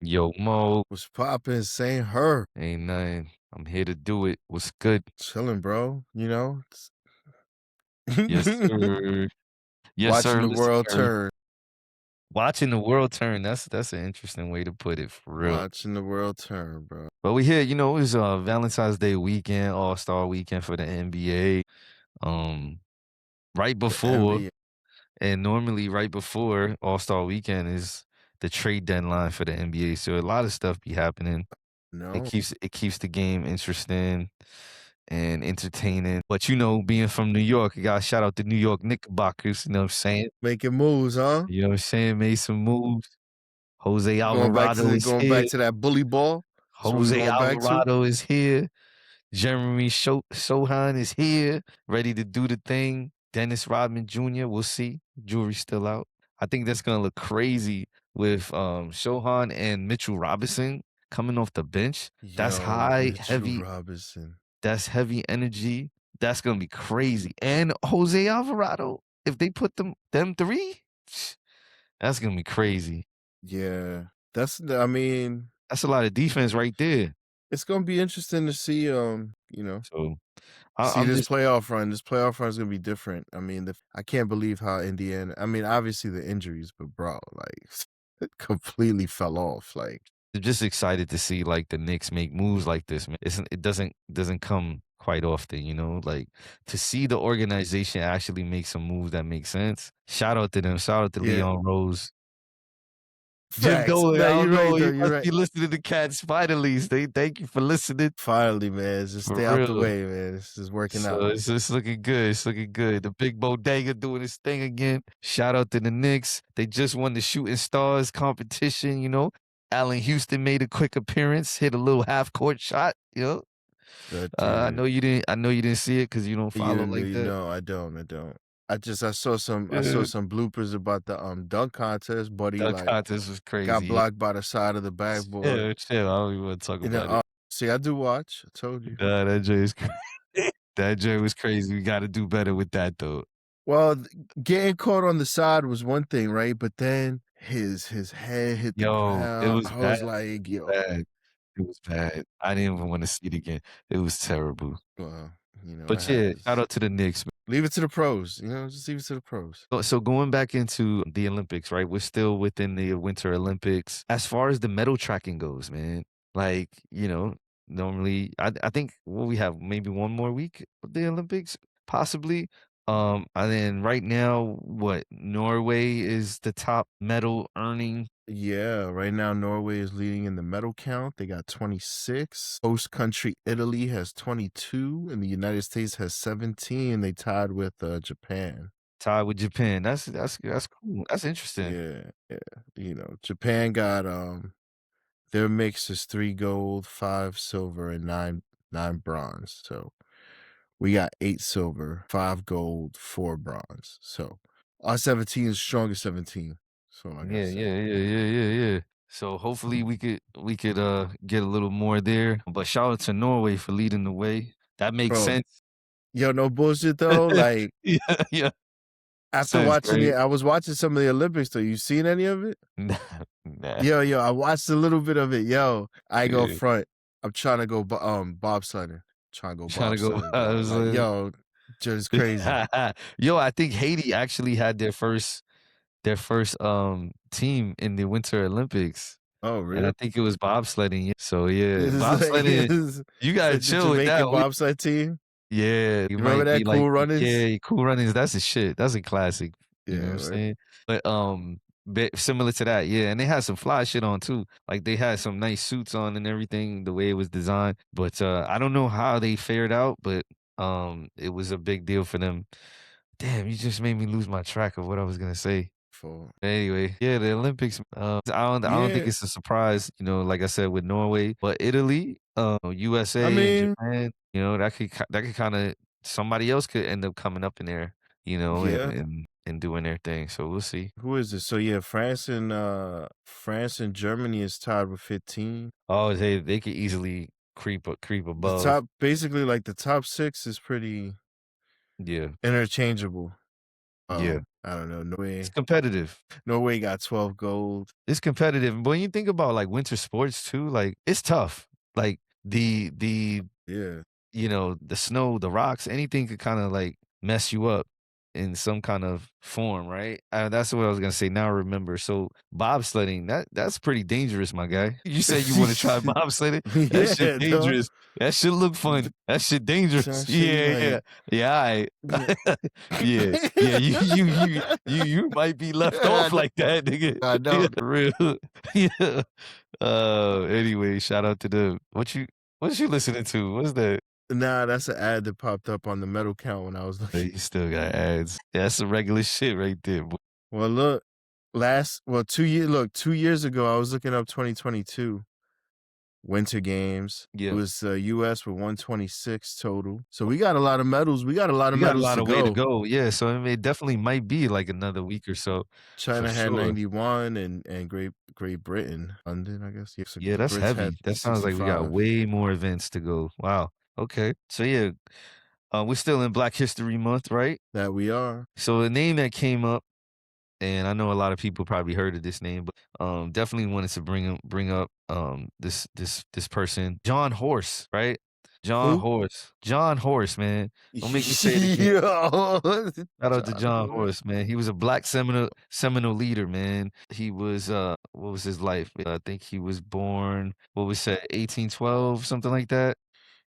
Yo, Mo, What's poppin'? Saying her. ain't nothing. I'm here to do it. What's good? Chilling, bro. Yes, sir. Yes, Watching sir. the Listen, world Mary. turn. Watching the world turn. That's an interesting way to put it, for real. Watching the world turn, bro. But we here, it was Valentine's Day weekend, All-Star weekend for the NBA. Um, right The before, NBA. and normally right before All-Star weekend is the trade deadline for the NBA. So a lot of stuff be happening. It No. keeps the game interesting and entertaining. But being from New York, you got shout out the New York Knickerbockers, you know what I'm saying? Making moves, huh? You know what I'm saying? Made some moves. Jose Going back to Alvarado the is going here. back to that bully ball. That's what we Jose going back to. Alvarado is here. Jeremy Sohan is here, ready to do the thing. Dennis Rodman Jr., we'll see. Jury's still out. I think that's gonna look crazy with Sohan and Mitchell Robinson coming off the bench. That's Yo, high, Mitchell heavy. Robinson. That's heavy energy. That's gonna be crazy. And Jose Alvarado, if they put them three, that's gonna be crazy. Yeah. That's That's a lot of defense right there. it's gonna be interesting to see So see I'm this just playoff run. This playoff run is gonna be different. I can't believe how Indiana. Obviously the injuries, but bro, like it completely fell off. Like, just excited to see like the Knicks make moves like this, man. It doesn't come quite often, like to see the organization actually make some moves that make sense. Shout out to them. Shout out to yeah, Leon Rose. Jim facts. Dolan, I No, don't you're right know. though. You You're must right. be listening to Cats finally. Thank you for listening. Finally, man, just For stay out the real. way, man. This is working So out. it's looking good. It's looking good. The big bodega doing his thing again. Shout out to the Knicks. They just won the Shooting Stars competition. Allen Houston made a quick appearance, hit a little half court shot. That I dude. know you didn't. I know you didn't see it because you don't You follow didn't like really that. know. I don't. I don't. I saw Uh, some bloopers about the dunk contest. Buddy Dunk like contest was got crazy. blocked by the side of the backboard. Yeah, chill. I don't even want to talk You know, about it. see, I do watch. I told you. Nah, that Jay is crazy. That Jay was crazy. We got to do better with that though. Well, getting caught on the side was one thing, right? But then his head hit the Yo, it ground. was I bad. was like, yo, Bad. It was bad. I didn't even want to see it again. It was terrible. well, it But yeah, shout happens. out to the Knicks. Leave it to the pros, just leave it to the pros. So going back into the Olympics, right? We're still within the Winter Olympics. As far as the medal tracking goes, man, like, normally I think what we have maybe one more week of the Olympics, possibly. And then right now, what Norway is the top medal earning. Yeah, right now Norway is leading in the medal count. They got 26. Host country Italy has 22, and the United States has 17. They tied with Japan. Tied with Japan. That's cool. That's interesting. Yeah, yeah. Japan got their mix is 3 gold, 5 silver, and nine bronze. So we got 8 silver, 5 gold, 4 bronze. So our 17 is strongest 17. So like I Yeah, said. yeah, yeah, yeah, yeah, yeah. So hopefully we could get a little more there. But shout out to Norway for leading the way. That makes Bro, sense. yo, no bullshit though. Like Yeah, yeah. after Sense, watching right? it, I was watching some of the Olympics though. You seen any of it? Nah, nah. Yo, I watched a little bit of it. Yo, I go Yeah. front. I'm trying to go bobsledding. Trying to go Trying to go bobsledding, I bro. was Like, like yo, just crazy. Yo, I think Haiti actually had their first team in the Winter Olympics. Oh, And I really? think it was bobsledding. Yeah. So yeah, It's like bobsledding, you it's gotta like the chill with that. Jamaican bobsled team. Yeah, you You remember might be that like, Cool Runnings? yeah, Cool Runnings, that's a shit. That's a classic, you know what Yeah, I'm right. saying? But, bit similar to that, yeah, and they had some fly shit on too. Like, they had some nice suits on and everything, the way it was designed, but, I don't know how they fared out, but, it was a big deal for them. Damn, you just made me lose my track of what I was gonna say. For Anyway, yeah, the Olympics, I don't think yeah, it's a surprise, like I said, with Norway, but Italy, I USA and mean, Japan, that could kinda somebody else could end up coming up in there, and yeah. and doing their thing, so we'll see. Who is this? So yeah, France and Germany is tied with 15. Oh, they could easily creep The above. top basically like the top 6 is pretty Yeah. interchangeable. Yeah. I don't know, It's competitive. Norway got 12 gold. It's competitive. But when you think about, like, winter sports too, like, it's tough. Like, the Yeah. the snow, the rocks, anything could kinda, like, mess you up in some kind of form, right? That's what I was gonna say, now I remember. So, bobsledding, that's pretty dangerous, my guy. You said you wanna try bobsledding? That shit Yeah, dog. dangerous. That shit look fun. That shit dangerous. That shit Yeah, yeah. like Yeah, alright. Yeah. Yeah, you might be left I off know, like that, nigga. I Yeah, know. real. Yeah. Anyway, shout out to them. What you listening to? What's that? Nah, that's an ad that popped up on the metal count when I was looking. You still got ads. That's some regular shit right there, boy. Well, look, 2 years ago, I was looking up 2022 Winter Games. It Yeah. was, US with 126 total. So we got a lot of medals. We got a lot of We got a medals lot to of way to go. go. Yeah, so I mean, it definitely might be like another week or so for China had sure. 91 and Great Britain, London, I guess. Yeah, so Yeah, the that's Brits had heavy. That sounds like we got 65. way more events to go. Wow. Okay. So yeah, we're still in Black History Month, right? That we are. So the name that came up, and I know a lot of people probably heard of this name, but definitely wanted to bring up this person, John Horse, right? John Who? Horse. John Horse, man. Don't make me say it again. Yo, Shout out to John John Horn. Horse, man. He was a black Seminole leader, man. He was what was his life? I think he was born, what was that, 1812, something like that?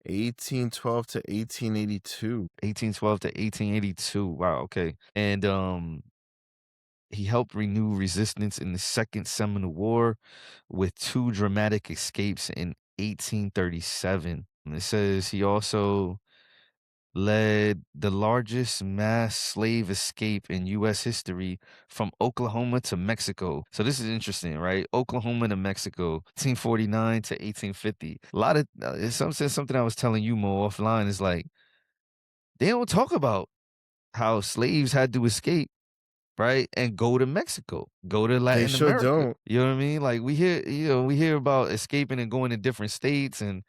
1812 to 1882. 1812 to 1882. Wow, okay. And he helped renew resistance in the Second Seminole War with two dramatic escapes in 1837. And it says he also led the largest mass slave escape in U.S. history from Oklahoma to Mexico. So this is interesting, right? Oklahoma to Mexico, 1849 to 1850. A lot of something I was telling you, Mo, offline is like they don't talk about how slaves had to escape, right? And go to Mexico, go to They Latin sure America. don't. You know what I mean? Like we hear about escaping and going to different states and,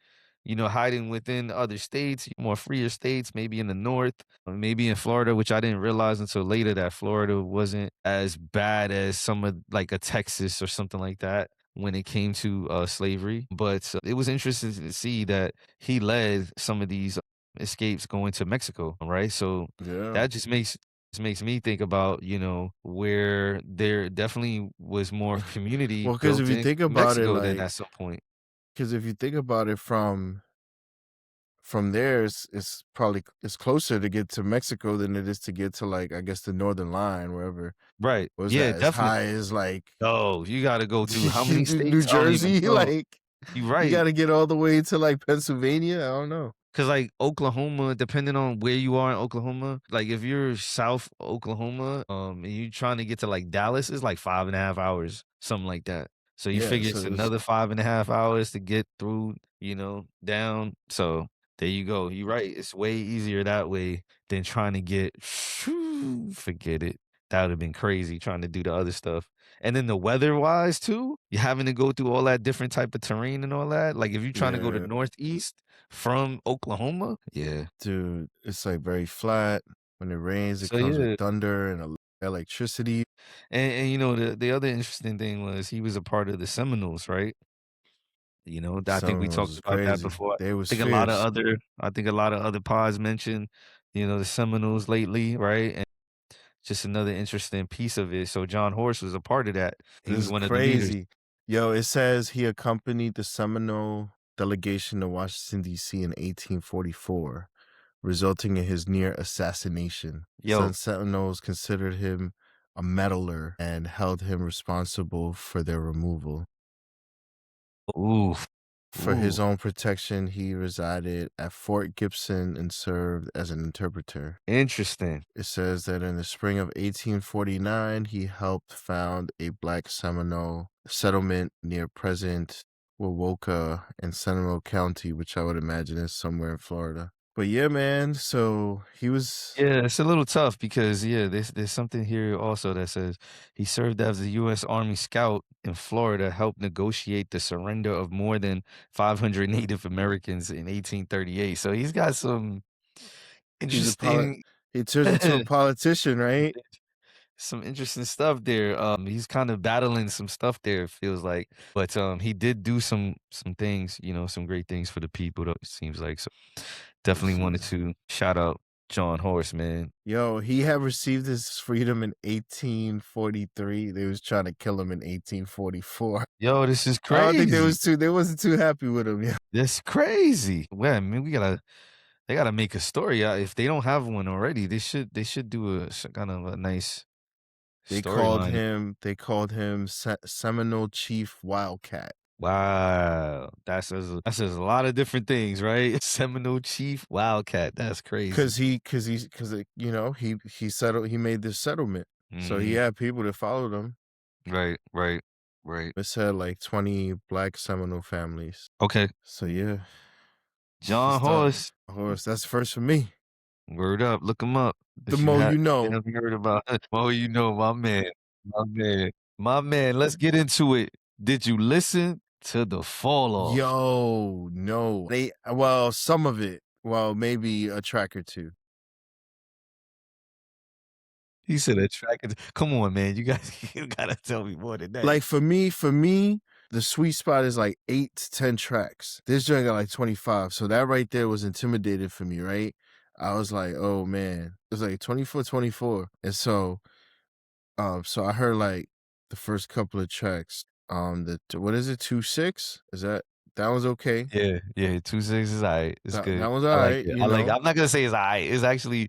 hiding within other states, more freer states, maybe in the north, or maybe in Florida, which I didn't realize until later that Florida wasn't as bad as some of like a Texas or something like that when it came to slavery. But it was interesting to see that he led some of these escapes going to Mexico, right? So Yeah. that just makes me think about, where there definitely was more community Well, because if built you in think about it, Mexico than like, at some point. because if you think about it from there, it's probably it's closer to get to Mexico than it is to get to, like, I guess, the Northern Line, wherever Right. was Yeah, that, as definitely. high as, like, Oh, you gotta go through how many New states? I don't even Jersey? know. Like, You're you right. gotta get all the way to, like, Pennsylvania? I don't know. 'Cause, like, Oklahoma, depending on where you are in Oklahoma, like, if you're South Oklahoma, and you trying to get to, like, Dallas, it's like 5.5 hours, something like that. So you Yeah, figure so it's it's another 5.5 hours to get through, down. So there you go. You're right. It's way easier that way than trying to get forget it. That would've been crazy trying to do the other stuff. And then the weather-wise too, you having to go through all that different type of terrain and all that. Like, if you're trying to go to yeah. Northeast from Oklahoma? Yeah. Dude, it's, like, very flat. When it rains, it So, comes with yeah, thunder and electricity. and the other interesting thing was he was a part of the Seminoles, right? I think we Seminoles talked is about that crazy. before. They was fierce. I think a lot of other pods mentioned, the Seminoles lately, right? And just another interesting piece of it. So John Horse was a part of that. He This was is one of the leaders. crazy. Yo, it says he accompanied the Seminole delegation to Washington, D.C. in 1844, resulting in his near assassination. Some Yo, Seminoles considered him a meddler and held him responsible for their removal. oof, For his ooh, own protection, he resided at Fort Gibson and served as an interpreter. interesting. It says that in the spring of 1849, he helped found a black Seminole settlement near present Wewoka in Seminole County, which I would imagine is somewhere in Florida. But yeah, man, so he was Yeah, it's a little tough because yeah, there's something here also that says he served as a U.S. Army scout in Florida, helped negotiate the surrender of more than 500 Native Americans in 1838. So he's got some he's a poli- interesting. He turns into a politician, right? Some interesting stuff there. He's kind of battling some stuff there, it feels like. But he did do some things, some great things for the people, though, it seems like. So Yes, definitely wanted sir. to shout out John Horse, man. Yo, he had received his freedom in 1843. They was trying to kill him in 1844. Yo, this is I don't think crazy. they wasn't too happy with him, yeah. That's crazy. Well, I mean, they gotta make a story. If they don't have one already, they should do kind of a nice storyline. They called him Seminole Chief Wildcat. Wow, that says a lot of different things, right? Seminole Chief Wildcat. That's crazy. He made this settlement. So he Mhm. had people that followed him. Right, right, right. It said like 20 black Seminole families. Okay. So yeah, John just thought, Horse. horse, that's first for me. Word up. Look him up. The more you If you know. haven't heard about oh, my man. My man. My man. Let's get into it. Did you listen to the fall off? Yo, no. Well, some of it. Well, maybe a track or two. He said a track. Come on, man. You guys you gotta tell me more than that. Like for me, the sweet spot is like 8 to 10 tracks. This joint got like 25. So that right there was intimidating for me, right? I was like, oh man. It was like 24, 24. And so I heard like the first couple of tracks. What is it? 2-6? Is that was okay. Yeah, yeah, 2-6 is alright. It's That good. was I all like right, it. you know. I'm not gonna say it's alright. It's actually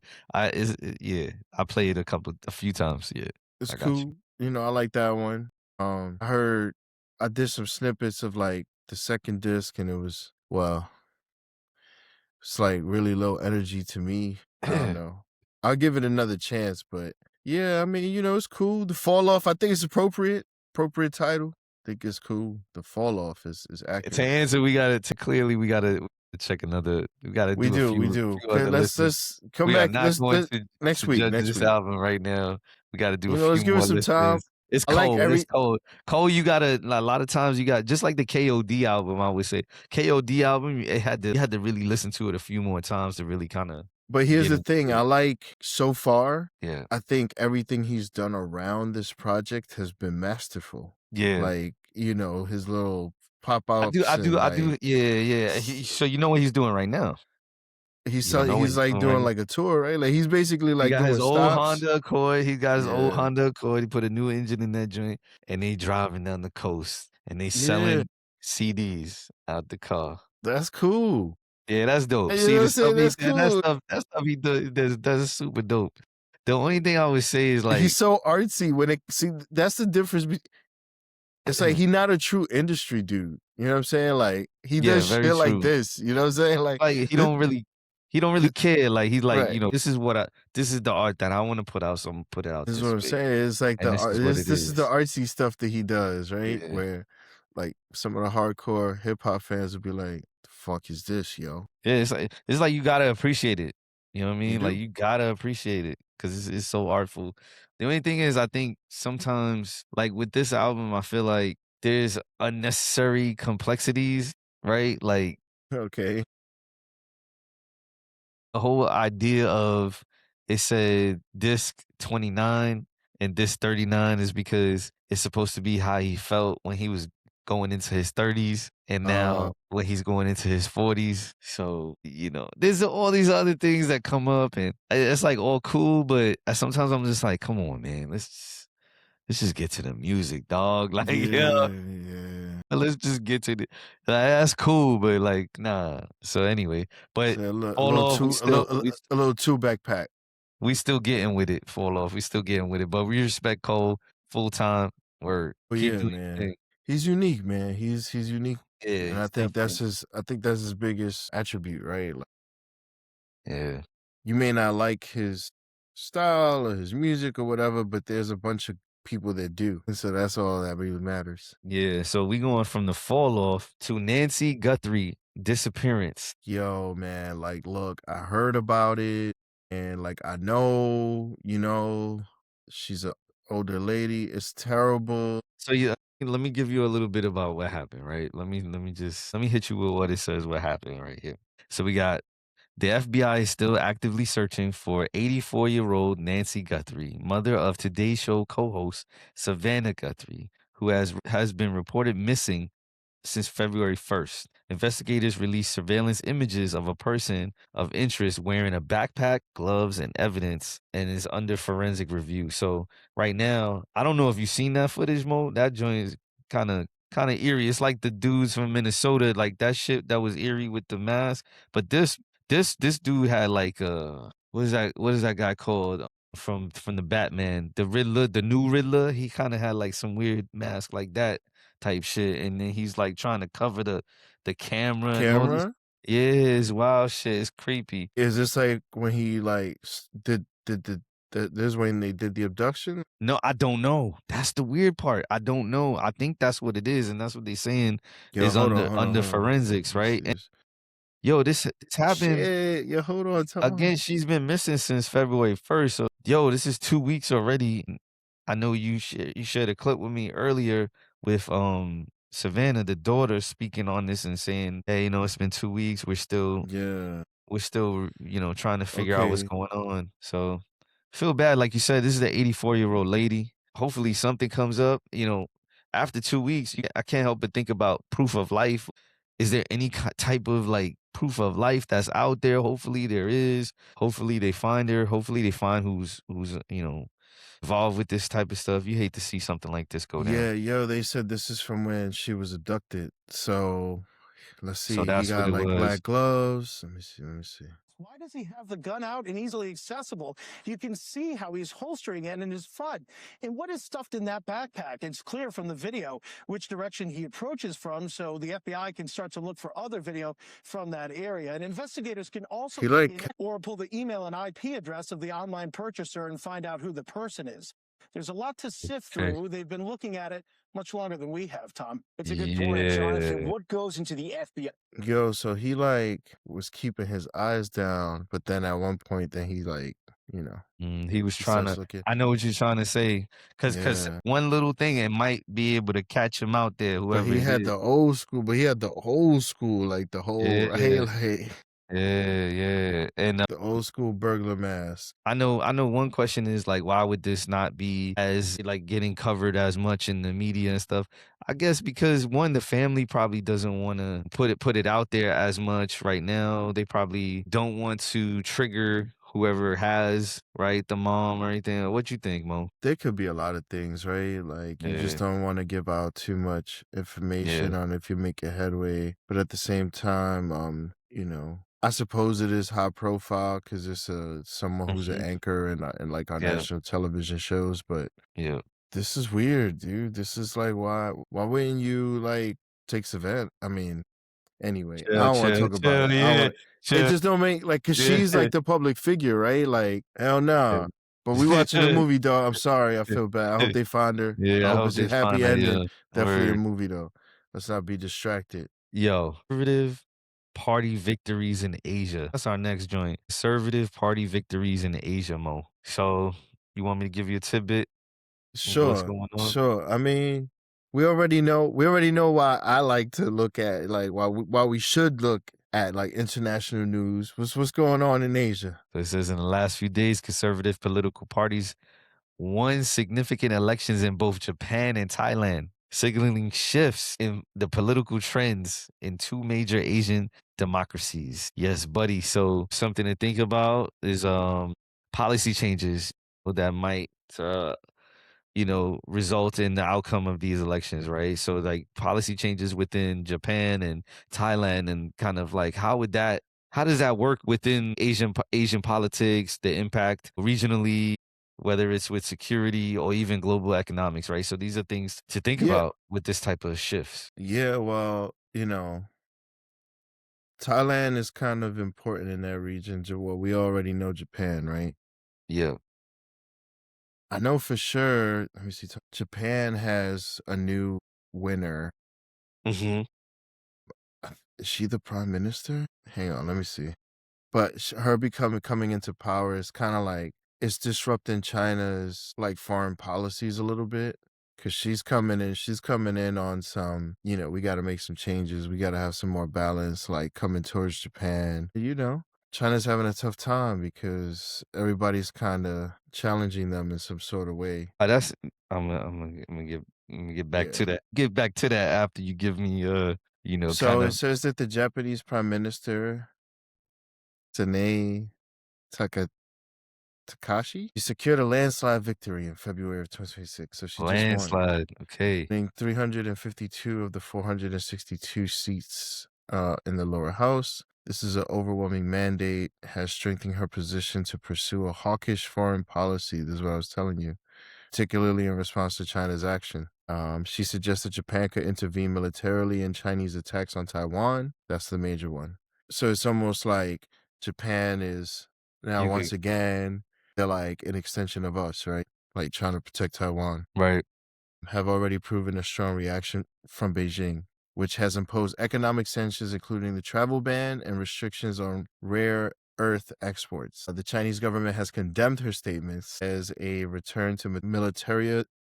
yeah. I played a few times. Yeah, It's I got you. cool. I like that one. I heard I did some snippets of like the second disc and it's like really low energy to me. I don't know. I'll give it another chance, but yeah, I mean, it's cool. The fall off, I think it's appropriate title. I think it's cool. The fall off is To accurate. answer, we gotta check another. We gotta We do a do, we few do. few Okay, other listens. let's come We are back. not going Let's to next week. judge Next this week. album right now. We gotta do a Let's few give it more some time. listens. It's I like cold. It's every cold. Cole, you gotta a lot of times you got just like the KOD album. I would say KOD album. You had to really listen to it a few more times to really kind of But here's get the into thing, I it. like so far, Yeah, I think everything he's done around this project has been masterful. yeah. Like, his little I do. I pop-ups do. and I do. like Yeah, yeah. So you know what he's doing right now. You don't know what he's he's like doing right doing now. like a tour, right? Like he's basically He like got his doing old stops. Honda Accord. He got his old Yeah. Honda Accord. He put a new engine in that joint, and they driving down the coast, and they Yeah. selling CDs out the car. That's cool. Yeah, that's dope. You know See what the I'm stuff saying? he That's did. That cool. stuff. That stuff he does is super dope. The only thing I would say is He's like, so artsy that's the difference. It's like he not a true industry dude. You know what I'm saying? Like he yeah, does very shit like true. this. You know what I'm saying? Like Like this, he don't really care. Like he's like, right. this is the art that I want to put out, so I'm gonna put it out This is what this I'm way, saying. It's like and the this art. is what it This is the is. artsy stuff that he does, right? Yeah. Where like some of the hardcore hip hop fans would be like, "The fuck is this, yo?" Yeah, it's like you gotta appreciate it. You know what I You mean? Like do. you gotta appreciate it because it's so artful. The only thing is, I think sometimes, like with this album, I feel like there's unnecessary complexities, right? Like Okay. the whole idea of it said disc 29 and disc 39 is because it's supposed to be how he felt when he was going into his 30s and Uh, now when he's going into his 40s. So, there's all these other things that come up and it's like all cool, but sometimes I'm just like, come on, man, let's just get to the music, dog. Like, yeah, yeah, yeah. let's just get to the that's cool, but like, nah. So anyway, but So a all little off, too a little too backpack. we still getting with it, fall off. We still getting with it, but we respect Cole full time. Word, But keep yeah, doing your man, thing. he's unique, man. He's unique, Yeah, and he's definitely I think that's his biggest attribute, right? Like, yeah, you may not like his style or his music or whatever, but there's a bunch of people that do, and so that's all that really matters. yeah. So we going from the fall off to Nancy Guthrie disappearance. Yo, man, like, look, I heard about it, and like, I know, she's a older lady. It's terrible. So yeah, let me give you a little bit about what happened. Right. Let me hit you with what it says. What happened right here. So we got The FBI is still actively searching for 84-year-old Nancy Guthrie, mother of Today Show co-host Savannah Guthrie, who has been reported missing since February 1st. Investigators released surveillance images of a person of interest wearing a backpack, gloves, and evidence, and is under forensic review. So right now, I don't know if you've seen that footage, Mo. That joint is kind of eerie. It's like the dudes from Minnesota, like that shit that was eerie with the mask. But this dude had like what is that guy called from the Batman, the Riddler, the new Riddler? He kind of had like some weird mask like that type shit, and then he's like trying to cover the camera and all this. Camera? Yeah, it's wild shit. It's creepy. Is this like when he like this is when they did the abduction? No, I don't know. That's the weird part. I don't know. I think that's what it is, and that's what they saying Yo, is hold on, under hold on, under hold on. forensics, Let me right? see And this. yo, this happened Shit, yo, hold on, time again. out. She's been missing since February 1st. So yo, this is 2 weeks already. I know you shared a clip with me earlier with Savannah, the daughter, speaking on this and saying, "Hey, it's been 2 weeks. Yeah. We're still, trying to figure out what's Okay. going on." So feel bad. Like you said, this is the 84-year-old lady. Hopefully something comes up. After 2 weeks, I can't help but think about proof of life. Is there any type of like proof of life that's out there? Hopefully there is. Hopefully they find her. Hopefully they find who's involved with this type of stuff. You hate to see something like this go down. Yeah, yo, they said this is from when she was abducted. So let's So see. He that's what got it like was. black gloves. Let me see. Let me see. Why does he have the gun out and easily accessible? You can see how he's holstering it in his front. And what is stuffed in that backpack? It's clear from the video which direction he approaches from, so the FBI can start to look for other video from that area. And investigators can also He like or pull the email and IP address of the online purchaser and find out who the person is. There's a lot to sift Okay. through. They've been looking at it much longer than we have, Tom. It's a good point, Jonathan. Yeah. What goes into the FBI? yo, so he like was keeping his eyes down, but then at one point then he like, you know, He was he trying starts to. looking. I know what you're trying to say, cause Yeah. one little thing, it might be able to catch him out there, But whoever he it had is. the old school, but he had the old school, like the whole right, Yeah, like yeah. And the old school burglar mask. I know one question is like, why would this not be as like getting covered as much in the media and stuff? I guess because one, the family probably doesn't want to put it out there as much right now. They probably don't want to trigger whoever has, right, the mom or anything. What you think, Mo? There could be a lot of things, right? Like you just Yeah, don't want to give out too much yeah. information on if you make a headway, but at the same time, I suppose it is high profile because it's someone who's an Mhm. anchor and like our Yeah, national television shows, but yeah. this is weird, dude. This is like why wouldn't you like take Savannah? I mean, anyway, I Chill, don't want to chill, talk about chill, it. I don't yeah, want it chill, just don't make like cause yeah, she's like the public figure, right? Like, hell yeah. no. But we watching the movie, dog. I'm sorry, I feel bad. I hope they find her. I Yeah, I hope hope it's a they happy find that, ending. yeah. Definitely a Word. movie though. Let's not be distracted. Yo, conservative party victories in Asia. That's our next joint. Conservative party victories in Asia, Mo. So, you want me to give you a tidbit of what's Sure, going on? sure. I mean, we already know why I like to look at like why we should look at like international news. What's going on in Asia? So it says in the last few days, conservative political parties won significant elections in both Japan and Thailand, signaling shifts in the political trends in two major Asian democracies. Yes, buddy. So something to think about is policy changes that might result in the outcome of these elections, right? So like policy changes within Japan and Thailand and kind of like how does that work within Asian politics, the impact regionally, whether it's with security or even global economics, right? So these are things to think Yeah, about with this type of shifts. yeah. Well, Thailand is kind of important in that region. Well, we already know Japan, right? Yeah. I know for sure. Let me see. Japan has a new winner. Hmm. Is she the prime minister? Hang on, let me see. But her becoming coming into power is kind of like it's disrupting China's like foreign policies a little bit because she's coming in on some, we got to make some changes. We got to have some more balance, like coming towards Japan. China's having a tough time because everybody's kinda challenging them in some sort of way. That's I'm gonna get back to Yeah. that. Get back to that after you give me, So kind it of says that the Japanese Prime Minister, Sanae Taka Takashi, she secured a landslide victory in February of 2026, so she just won, landslide. Okay. winning 352 of the 462 seats in the lower house. This is an overwhelming mandate, has strengthened her position to pursue a hawkish foreign policy. This is what I was telling you, particularly in response to China's action. She suggested Japan could intervene militarily in Chinese attacks on Taiwan. That's the major one. So it's almost like Japan is now You once could again, they're like an extension of us, right? Like trying to protect Taiwan. right. Have already proven a strong reaction from Beijing, which has imposed economic sanctions, including the travel ban and restrictions on rare earth exports. The Chinese government has condemned her statements as a return to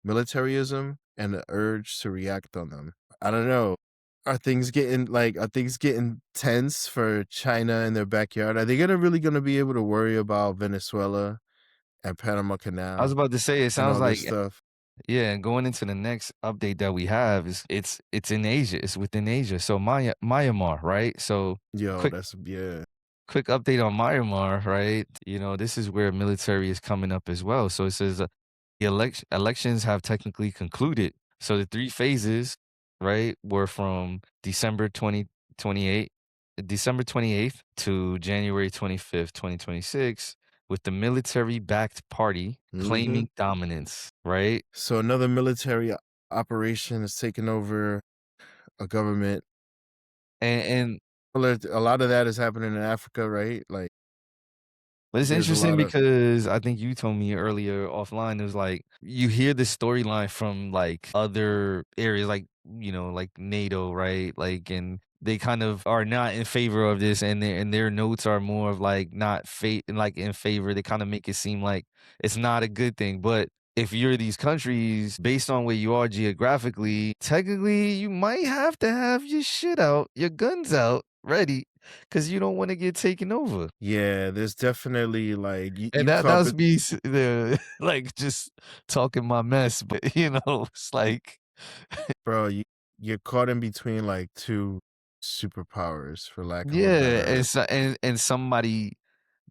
militarism and an urge to react on them. I don't know. Are things getting tense for China in their backyard? Are they really gonna be able to worry about Venezuela and Panama I was Canal about to say, it and sounds all this like stuff? yeah, and going into the next update that we have is it's in Asia. It's within Asia. So Myanmar, right? So Yo, quick that's yeah. quick update on Myanmar, right? This is where military is coming up as well. So it says the elections have technically concluded. So the three phases, right, were from December 28th to January 25th, 2026, with the military-backed party Mhm. claiming dominance, right? So another military operation is taking over a government. And A lot of that is happening in Africa, right? Like but it's there's a interesting lot of because I think you told me earlier offline, it was like you hear the storyline from like other areas, like, like NATO, right? Like, and they kind of are not in favor of this, and their notes are more of like not like in favor. They kind of make it seem like it's not a good thing. But if you're these countries, based on where you are geographically, technically you might have to have your shit out, your guns out, ready, because you don't want to get taken over. yeah, there's definitely like And you that caught was me like, just talking my mess, but, it's like bro, you're caught in between like two superpowers for lack of a yeah, better. and somebody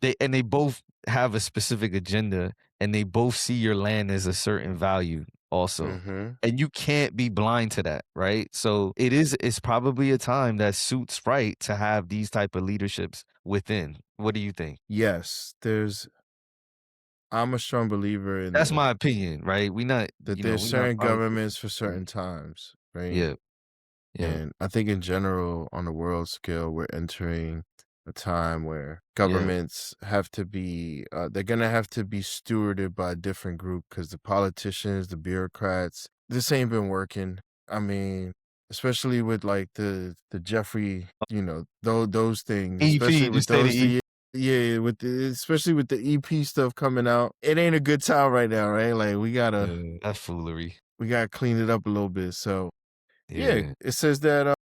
they both have a specific agenda, and they both see your land as a certain value also. Mhm. And you can't be blind to that, right? So it's probably a time that suits right to have these type of leaderships within. What do you think? Yes, I'm a strong believer in That's my opinion, right? We not, that there's we not certain politics. governments for certain times, right? Yeah, yeah, And I think in general, on a world scale, we're entering a time where yeah. governments have to be, they're going to have to be stewarded by a different group because the politicians, the bureaucrats, this ain't been working. I mean, especially with like the Jeffrey, those things, especially EP, with just say the those, EP. yeah, especially with the EP stuff coming out. It ain't a good time right now, right? Like Yeah, that's foolery. we gotta clean it up a little bit. So yeah, Yeah. it says that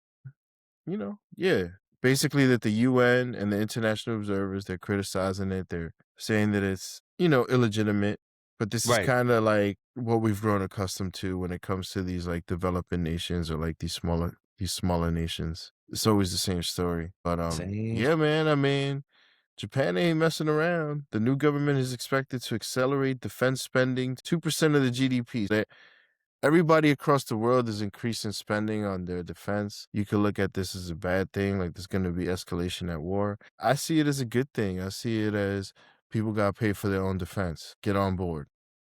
yeah. Basically that the UN and the international observers, they're criticizing it. They're saying that it's, illegitimate. But this is Right. kind of like what we've grown accustomed to when it comes to these like developing nations or like these smaller nations. It's always the same story. But Same. yeah, man, I mean, Japan ain't messing around. The new government is expected to accelerate defense spending 2% of the GDP. Everybody across the world is increasing spending on their defense. You could look at this as a bad thing, like there's going to be escalation at war. I see it as a good thing. I see it as people got to pay for their own defense. Get on board.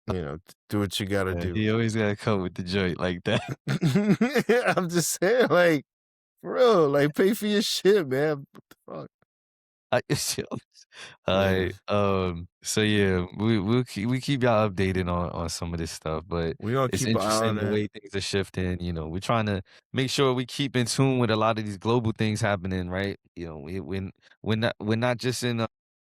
Do what you got to Yeah, do. he always gotta come with the joint like that. I'm just saying, like, for real, like, pay for your shit, man. What the fuck? I Yeah. alright, so yeah, we keep y'all updated on some of this stuff, but We going to it's keep an eye on interesting the that. way things are shifting. We're trying to make sure we keep in tune with a lot of these global things happening, right? We're not just in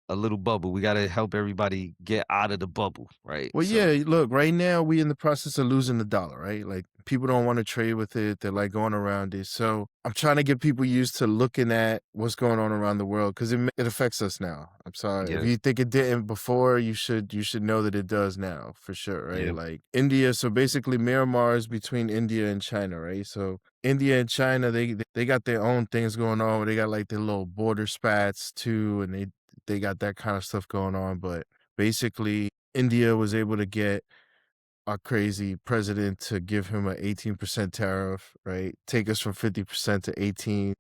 a little bubble. We gotta help everybody get out of the bubble, right? Well, So yeah, look, right now we in the process of losing the dollar, right? Like people don't want to trade with it. They're like going around it. So I'm trying to get people used to looking at what's going on around the world because it affects us now. I'm sorry. If yeah, you think it didn't before, you should know that it does now for sure, right? yeah. Like India. So basically Myanmar is between India and China, right? So India and China, they got their own things going on. They got like their little border spats too, and they got that kind of stuff going on. But basically India was able to get our crazy president to give him an 18% tariff, right? Take us from 50% to 18.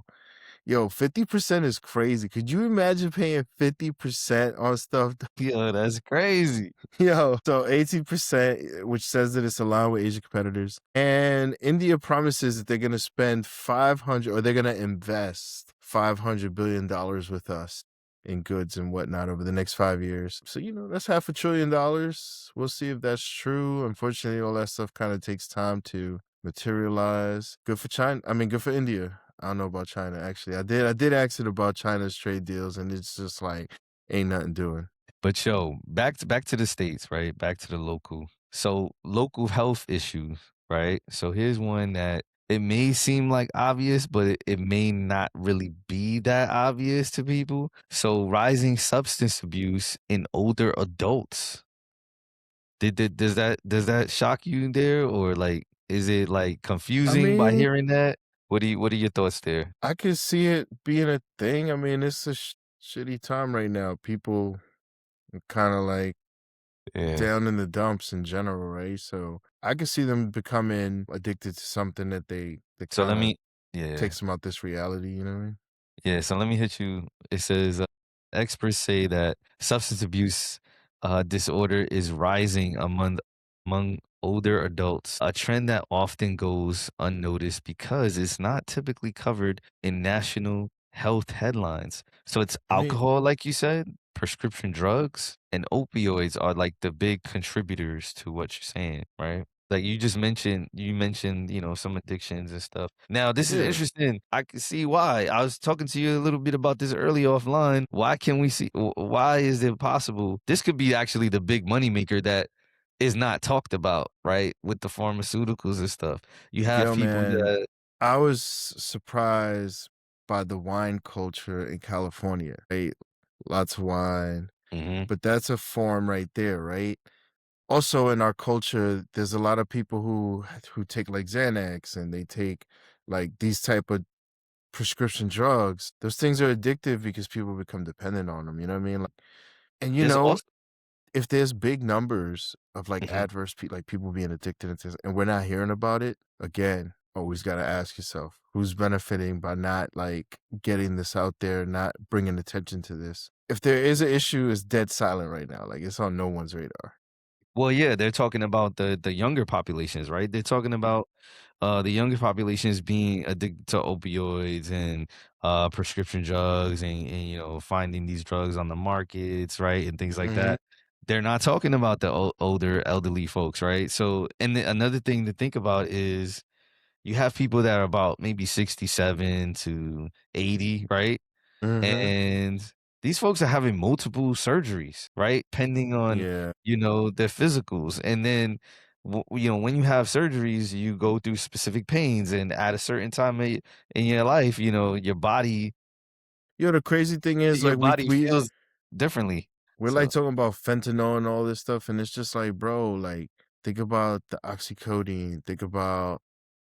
Yo, 50% is crazy. Could you imagine paying 50% on stuff? Yo, that's crazy. Yo, so 18%, which says that it's aligned with Asian competitors. And India promises that they're going to spend 500 or they're going to invest $500 billion with us in goods and whatnot over the next 5 years. So, that's $500 billion. We'll see if that's true. Unfortunately, all that stuff kind of takes time to materialize. Good for China. I mean, good for India. I don't know about China, actually. I did ask it about China's trade deals, and it's just like, ain't nothing doing. But yo, back to the States, right? Back to the local. So local health issues, right? So here's one that it may seem like obvious, but it may not really be that obvious to people. So rising substance abuse in older adults. Does that shock you there, or like is it like I confusing by mean, hearing that? What are your thoughts there? I could see it being a thing. I mean, it's a shitty time right now. People are kind of like Yeah. down in the dumps in general, right? So I could see them becoming addicted to something that So let kind of me yeah. takes them out this reality. You know what I mean? Yeah, so let me hit you. It says experts say that substance abuse disorder is rising among older adults, a trend that often goes unnoticed because it's not typically covered in national health headlines. So it's I mean, alcohol, like you said, prescription drugs, and opioids are like the big contributors to what you're saying, right? Like you mentioned, some addictions and stuff. Now, this is yeah. interesting. I can see why. I was talking to you a little bit about this earlier offline. Why can we see? Why is it possible? This could be actually the big moneymaker that is not talked about, right? With the pharmaceuticals and stuff. You have Yo, people man, that, I was surprised by the wine culture in California. Right? Lots of wine, hmm but that's a form right there, right? Also in our culture, there's a lot of people who take like Xanax and they take like these type of prescription drugs. Those things are addictive because people become dependent on them. You know what I mean? Like, and there's also, if there's big numbers of like mhm. like people being addicted and things, and we're not hearing about it, again, always got to ask yourself who's benefiting by not like getting this out there, not bringing attention to this. If there is an issue, it's dead silent right now. Like it's on no one's radar. Well, yeah, they're talking about the younger populations, right? They're talking about the younger populations being addicted to opioids and prescription drugs and finding these drugs on the markets, right? And things like Hmm. that. They're not talking about the older elderly folks, right? So, and another thing to think about is you have people that are about maybe 67 to 80, right? Hmm. And these folks are having multiple surgeries, right? Pending on, Yeah. their physicals. And then, when you have surgeries, you go through specific pains. And at a certain time in your life, Yo, the crazy thing is your like body feels differently. we're like So, talking about fentanyl and all this stuff, and it's just like, bro, like think about the oxycodone, think about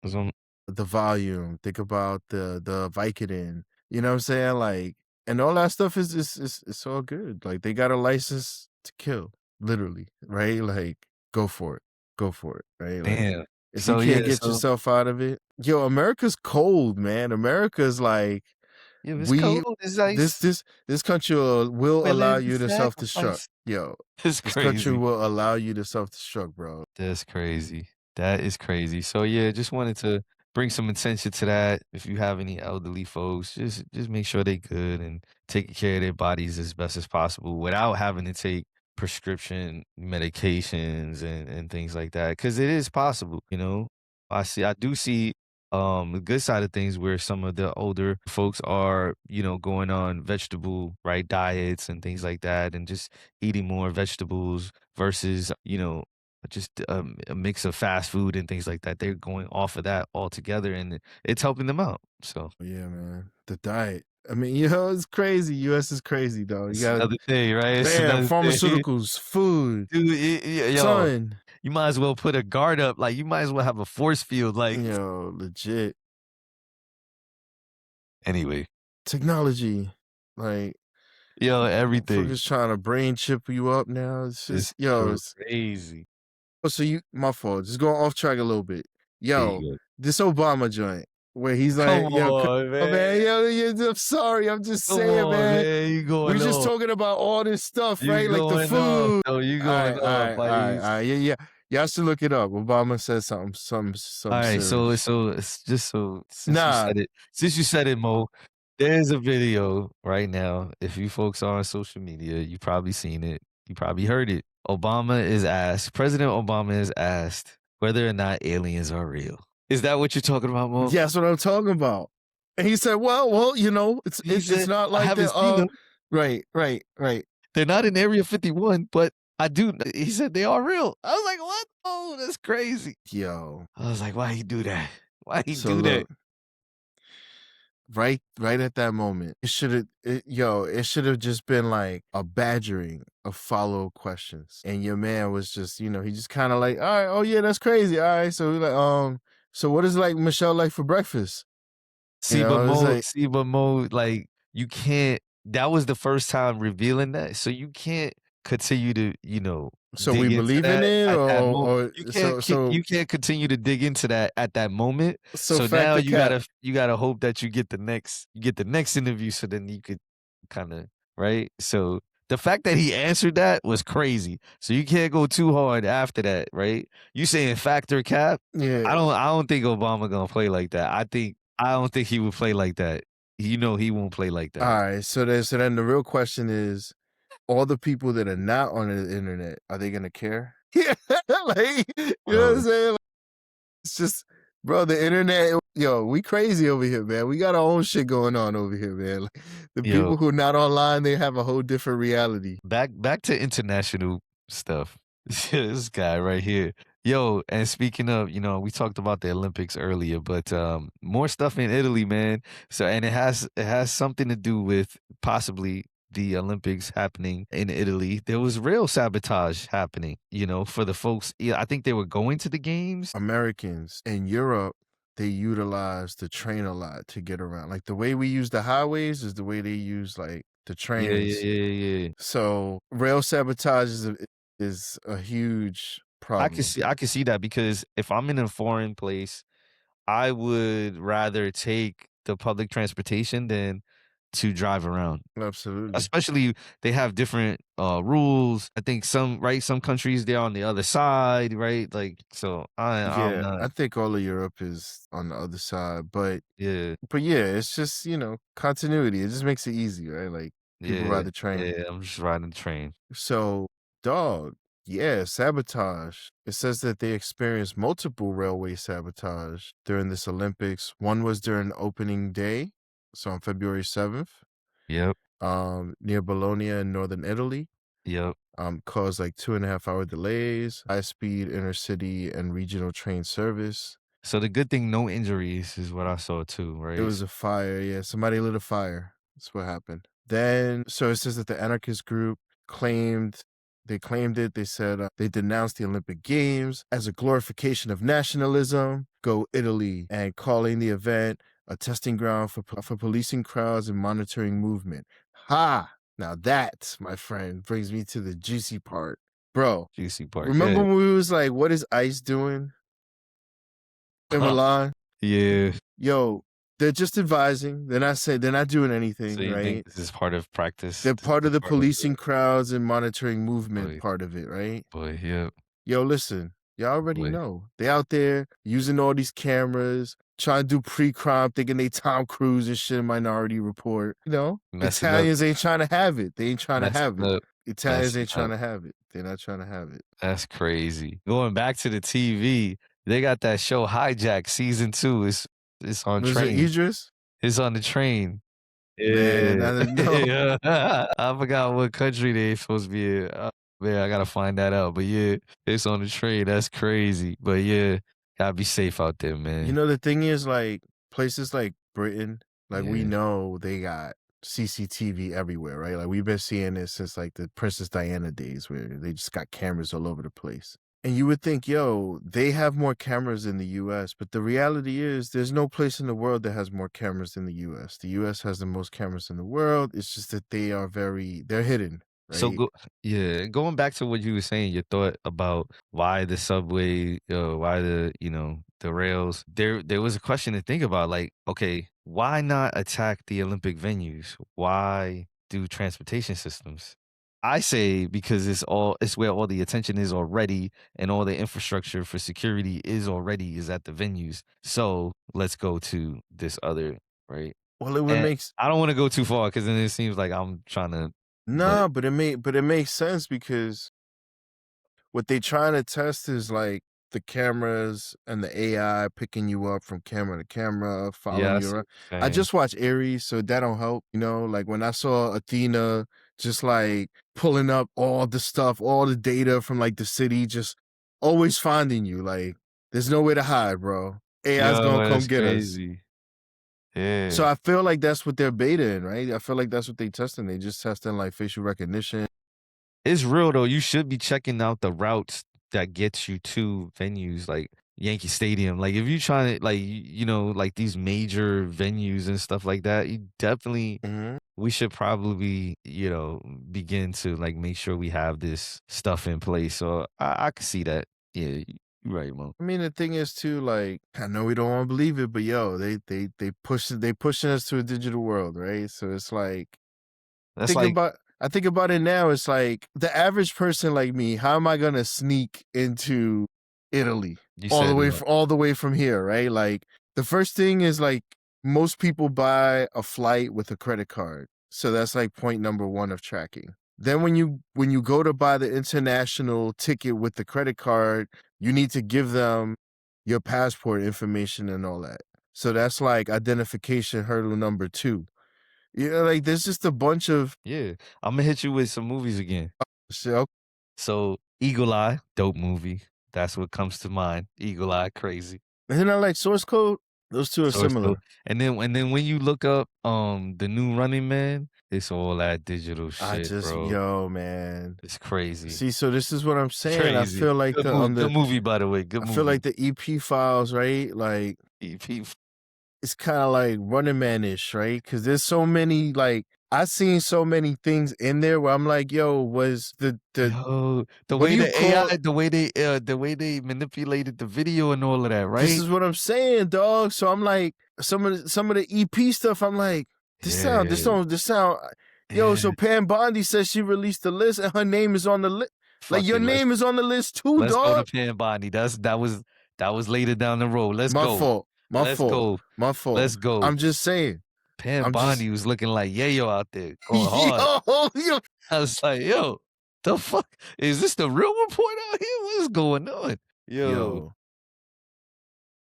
so the volume, think about the Vicodin. You know what I'm saying? Like, and all that stuff is it's all good. Like they got a license to kill, literally, right? Like, go for it. Go for it. Right? Like damn. if you So, can't yeah. get So, yourself out of it, yo, America's cold, man. America's like yeah, it's we cold. It's this ice. this this country will allow Willing to you to self-destruct. sacrifice. Yo, It's this country crazy. will allow you to self-destruct, bro. That's crazy. That is crazy. So yeah, just wanted to bring some attention to that. If you have any elderly folks, just make sure they good and taking care of their bodies as best as possible without having to take prescription medications and things like that. Cause it is possible. I do see the good side of things where some of the older folks are, going on vegetable, right, diets and things like that, and just eating more vegetables versus, just a mix of fast food and things like that. They're going off of that altogether, and it's helping them out. So Yeah, man. The diet. I mean, it's crazy. US is crazy, though. You it's got another thing, right? It's man, another thing. pharmaceuticals, food, Dude, yo, son. you might as well put a guard up. Like, you might as well have a force field. Like, Legit anyway, technology. Like, everything. motherfuckers trying to brain chip you up now. It's It's just, so it's crazy. so my fault. Just going off track a little bit. There Yo, you go. this Obama joint where he's Come like, on, man, man. I'm sorry. I'm just Come saying, on, man. man. You We're going just off. talking about all this stuff, You right? Like the going off. food. No, you All right, going all off, right, all right, all buddies. right. Yeah. Y'all should look it up. Obama said something All right, so serious. so it's just so Nah, since you said it, Mo, there's a video right now. If you folks are on social media, you probably seen it. You probably heard it. President Obama is asked whether or not aliens are real. Is that what you're talking about, Mo? yeah, that's what I'm talking about. And he said, well, He it's said, not I like haven't the seen them. right. They're not in Area 51, but I do. He said they are real. I was like, what? Oh, that's crazy. Yo. I was like, why he do that? Why he So do that? look, right at that moment, it should have just been like a badgering of follow questions. And your man was just, he just kind of like, all right, oh yeah, that's crazy. All right. So we're like, so what is like Michelle like for breakfast? See, but It's like, like, you can't. That was the first time revealing that, so you can't continue to, so we dig into believe in that it at that moment. or You can't continue to dig into that at that moment. so So fact now the cap. you gotta hope that you get the next interview, so then you could kind of, right. So the fact that he answered that was crazy. So you can't go too hard after that, right? You saying factor cap? Yeah. I don't think Obama gonna play like that. I don't think he would play like that. He won't play like that. All right. So then the real question is, all the people that are not on the internet, are they gonna care? Yeah, like, you know what I'm saying? Like, it's just, bro, the internet, we crazy over here, man. We got our own shit going on over here, man. Like, the Yo, people who are not online, they have a whole different reality. back to international stuff. This guy right here. Yo, and speaking of, we talked about the Olympics earlier, but more stuff in Italy, man. So, and it has something to do with possibly the Olympics happening in Italy. There was real sabotage happening, for the folks. Yeah, I think they were going to the games. Americans in Europe, they utilize the train a lot to get around. Like the way we use the highways is the way they use like the trains. Yeah. So rail sabotage is a huge problem. I can see that, because if I'm in a foreign place, I would rather take the public transportation than to drive around. Absolutely. Especially, they have different rules. I think some countries, they're on the other side, right? Like, so I'm Yeah, I not. think all of Europe is on the other side, but Yeah, yeah, it's just, continuity. It just makes it easy, right? Like people yeah, ride the train. yeah. I'm just riding the train. So, dog, yeah, sabotage. It says that they experienced multiple railway sabotage during this Olympics. One was during opening day, so on February 7th, Yep, near Bologna in northern Italy. yep. Caused like 2.5 hour delays, high speed intercity and regional train service. So the good thing, no injuries is what I saw too, right? It was a fire, yeah. Somebody lit a fire. That's what happened. Then, so it says that the anarchist group claimed it. They said they denounced the Olympic Games as a glorification of nationalism. Go Italy, and calling the event a testing ground for policing crowds and monitoring movement. Ha! Now that, my friend, brings me to the juicy part, bro. Juicy part. Remember when we was like, "What is ICE doing in Milan?" Yeah. Yo, they're just advising. They're not doing anything, So you right? think this is part of practice? They're This part is of the part of policing crowds and monitoring movement Boy. part of it, right? Boy, yeah. Yo, listen, y'all already Boy. know. They out there using all these cameras, trying to do pre-crime, thinking they Tom Cruise and shit in Minority Report. Messing up. Italians ain't trying to have it. They ain't trying to Messing have it. up. Italians Messing ain't trying up. to have it. They're not trying to have it. That's crazy. Going back to the TV, they got that show Hijack season 2. It's on Was it train. Idris? It's on the train. Man, I Yeah. didn't know. Yeah. I forgot what country they supposed to be in. Man, I gotta find that out. But yeah, it's on the train. That's crazy. But yeah, gotta be safe out there, man. You know, the thing is, like, places like Britain, like, we Yeah. know they got CCTV everywhere, right? Like, we've been seeing this since, like, the Princess Diana days where they just got cameras all over the place. And you would think, yo, they have more cameras in the US, but the reality is there's no place in the world that has more cameras than the US. The US has the most cameras in the world. It's just that they're hidden, So right? going back to what you were saying, your thought about why the subway, why the rails. There was a question to think about, like, okay, why not attack the Olympic venues? Why do transportation systems? I say because it's where all the attention is already, and all the infrastructure for security is at the venues. So let's go to this other, right? Well, it would And make I don't want to go too far because then it seems like I'm trying to, but no, but it makes sense because what they trying to test is like the cameras and the AI picking you up from camera to camera, yeah, following I you see around. what you're I saying. just watched Aries, so that don't help. You know, like when I saw Athena just like pulling up all the stuff, all the data from like the city, just always finding you. Like there's nowhere to hide, bro. AI's Yo, gonna come that's get us. crazy. Yeah. So I feel like that's what they're betaing, right? I feel like that's what they testing. They just testing like facial recognition. It's real though. You should be checking out the routes that gets you to venues like Yankee Stadium. Like if you trying to, like, like these major venues and stuff like that, you definitely, Mhm. we should probably, begin to like make sure we have this stuff in place. So I can see that. Yeah, you're right, Mo. I mean, the thing is too, like, I know we don't want to believe it, but yo, they pushing us to a digital world, right? So it's like, That's like, I think about it now. It's like the average person like me. How am I gonna sneak into Italy you said, all the way from here, right? Like the first thing is like most people buy a flight with a credit card, so that's like point number one of tracking. Then when you go to buy the international ticket with the credit card, you need to give them your passport information and all that. So that's like identification hurdle number two. You know, like there's just a bunch of yeah, I'm gonna hit you with some movies again. shit. So Eagle Eye, dope movie. That's what comes to mind. Eagle Eye, crazy. Isn't that like source code? Those two are Source code. similar. And then when you look up the new Running Man, it's all that digital shit, bro. Yo, man. It's crazy. See, so this is what I'm saying. I Crazy. feel like Good movie, by the way. Good I movie. feel like the EP files, right? Like EP. it's kind of like Running Man-ish, right? Because there's so many like I've seen so many things in there where I'm like, yo, was the Yo, the what do way you the call AI, the way they manipulated the video and all of that, this right? is what I'm saying, dog. So I'm like some of the EP stuff. I'm like, this sound. Yo, Yeah. so Pam Bondi says she released the list and her name is on the list. Like Fuck your it. name is on the list too, Let's go dog. to Pam Bondi. That was later down the road. Let's My go. fault. My Let's fault. go. My fault. Let's go. I'm just saying. Pam I'm just Bondi was looking like Yayo out there going hard. yo. I was like, yo, the fuck? Is this the real report out here? What's going on? Yo.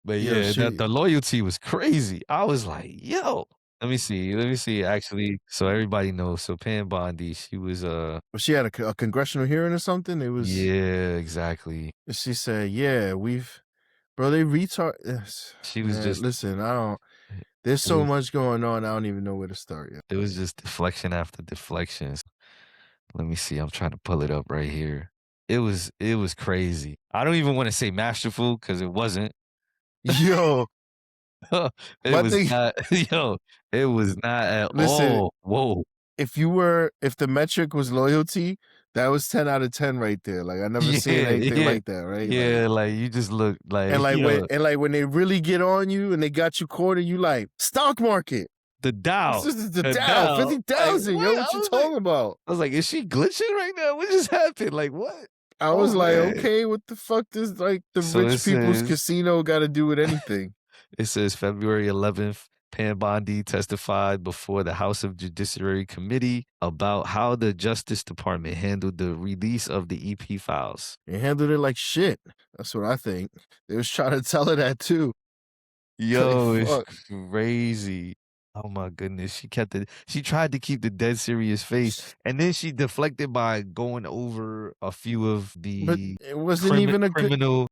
But Yo, yeah, she the loyalty was crazy. I was like, yo. Let me see. Actually, so everybody knows. So Pam Bondi, she was had a congressional hearing or something. It was yeah, exactly. she said, yeah, bro, they retard. Yes. She was Man, just listen, there's it so was, much going on. I don't even know where to start yet. it was just deflection after deflections. Let me see. I'm trying to pull it up right here. It was crazy. I don't even want to say masterful because it wasn't. Yo, It my was thing, not. Yo, it was not at listen, all. Whoa. if the metric was loyalty, that was 10 out of 10 right there. Like I never seen Yeah, anything yeah, like that, right? yeah. Like you just look And like, yo, when they really get on you and they got you cornered, you like stock market. the Dow, This is the the Dow, Dow. 50,000. Like, Yo, what? what you talking about? I was like, is she glitching right now? What just happened? Like what? I was Oh like, man. okay, what the fuck does like the So it rich people's says. casino got to do with anything? It says February 11th, Pam Bondi testified before the House of Judiciary Committee about how the Justice Department handled the release of the EP files. They handled it like shit. That's what I think. They was trying to tell her that too. Like, Yo, it's fuck. crazy. Oh my goodness. She tried to keep the dead serious face, and then she deflected by going over a few of But the it wasn't even a good. criminal.